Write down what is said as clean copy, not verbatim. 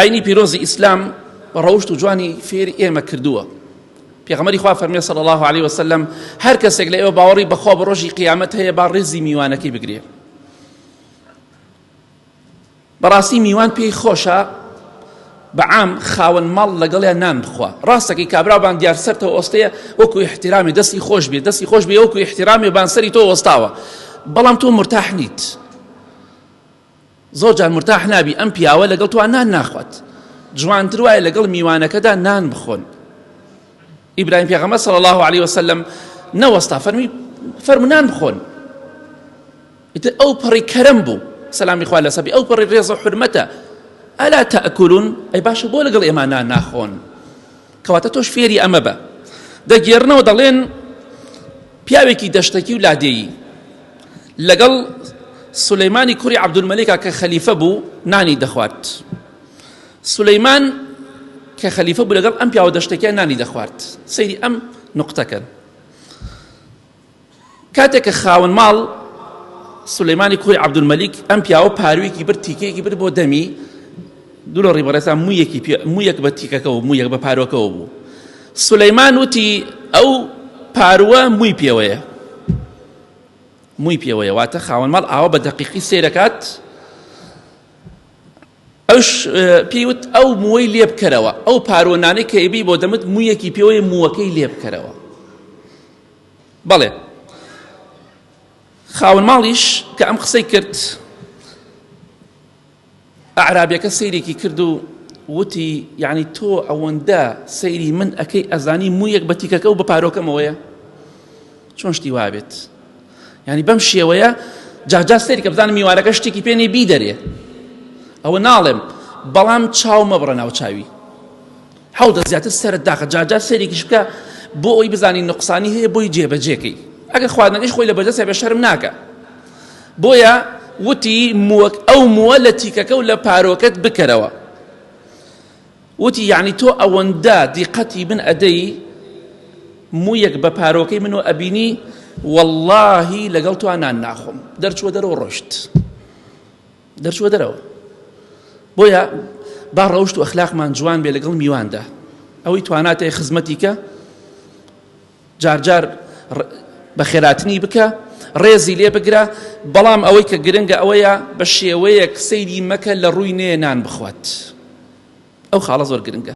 ئاینی پیرۆزی ئیسلام ڕەوشت و جوانی فێری ئێمە کردووە. پێغەمبەری خوا فەرمێ صلی الله عليه وسلم هەر کەسێک لە ئێوە باوەڕی بەخوا بە ڕۆژی قیامەت هەیە با ڕێزی میوانەکەی بگرێ. بەڕاستی میوان پێی خۆشە بەعام خاوەن ماڵ لەگەڵیان نان بخوا. ڕاستەکەی کابراوان دیار سەرتەوە ئۆستەیە وەکو احترامی دەستی خۆش بێ وەکو احترامی بانسەری تۆ وەستاوە، بەڵام تۆ مرتاح نیت، زۆر جار مرتاح نابی ئەم پیاوە لەگەڵ تۆ نان ناخوات، جوانتر وایە لەگەڵ میوانەکەدا نان بخۆن. ئیبراهیم پێغەمبەر صلی الله عليه وسلم نەوەستا، فەرموو نان بخۆن. ئەو پەڕی کەرەم بوو سەلامی خوا لەسەر بێ، ئەو پەڕی ڕێز و حورمەتە. ئەلا تەئکولون، ئەی باشە بۆ لەگەڵ ئێمە نان ناخۆن؟ کەواتە تۆش فێری ئەمە بە. دەگێڕنەوە دەڵێن پیاوێکی دەشتەکی و لادێیی لەگەڵ سولەیمانی کوڕی عەبدولمەلیکا کە خەلیفە بوو نانی دەخوارد. سولەیمان کە خەلیفە بوو لەگەڵ ئەم پیاوە دەشتەکیان نانی دەخوارد. سەیری ئەم نوقتەکەن. کاتێک کە خاوەن ماڵ سولەیمانی کوڕی عەبدولمەلیک ئەم پیاوە پارویەکی برد، تیکەیەکی برد بۆ دەمی، دوو لە ڕێبەرەسان موویەک بە تیکەکە و موویەک بە پارۆکەوە بوو. سولەیمان وتی ئەو پاروە مووی پێوەیە، مووی پێوەیە، واتە خاوەن ماڵ ئاوە بە دەقیقی سێرەکات. ئەوش پێیوت ئەو مووەی لێ بکەرەوە، ئەو پارۆنانەی کە ئێبی بۆ دەمت موویەکی پێوەیە، مووەکەی لێ بکەرەوە. بەڵێ خاوەن ماڵیش کە ئەم قسەی کرد، ئەعرابیەکە سەیرێکی کرد و وتی یعنی تۆ ئەوەندە سەیری من ئەکەی ئەزانی موویەک بە تیکەکە و بە پارۆکەمەوەیە؟ چۆن شتی وابێت؟ یعنی بەم شێوەیە جاجا سەیری کە بزانم میوانەکە شتێکی پێ نێ بیدەرێ. ئەوە ناڵێم، بەڵام چاو مەبڕە ناو چاوی، حەوتە زیاتر سەرت داخە، جاجا سەیرێکیش بکە بۆ ئەوی بزانی نوقسانی هەیە بۆی جێبەجێکەی، ئەگەر خواردنەکەیش خۆی لە بەردەستێ بە شەرم ناکە. بۆیە وتی ئەو مووە لە تیکەکە و لە پارۆکەت بکەرەوە. وتی یعنی تۆ ئەوەندە دیقەتی من ئەدەی موویەک بە پارۆکەی منەوە ئەبینی، واللهی لەگەڵ تۆ نان ناخۆم. دەرچووە دەرەوە ڕۆشت، دەرچووە دەرەوە. بۆیە با ڕەوشت و ئەخلاقمان جوان بێ لەگەڵ میواندا. ئەوەی تواناتێ خزمەتیکە، جارجار بە خێراتنی بکە، ڕێزی لێ بگرە، بەڵام ئەوەی کە گرنگە ئەوەیە بە شێوەیەک سەیری مەکە لە ڕووی نێ نان بخوات. ئەو خاڵە زۆر گرنگە.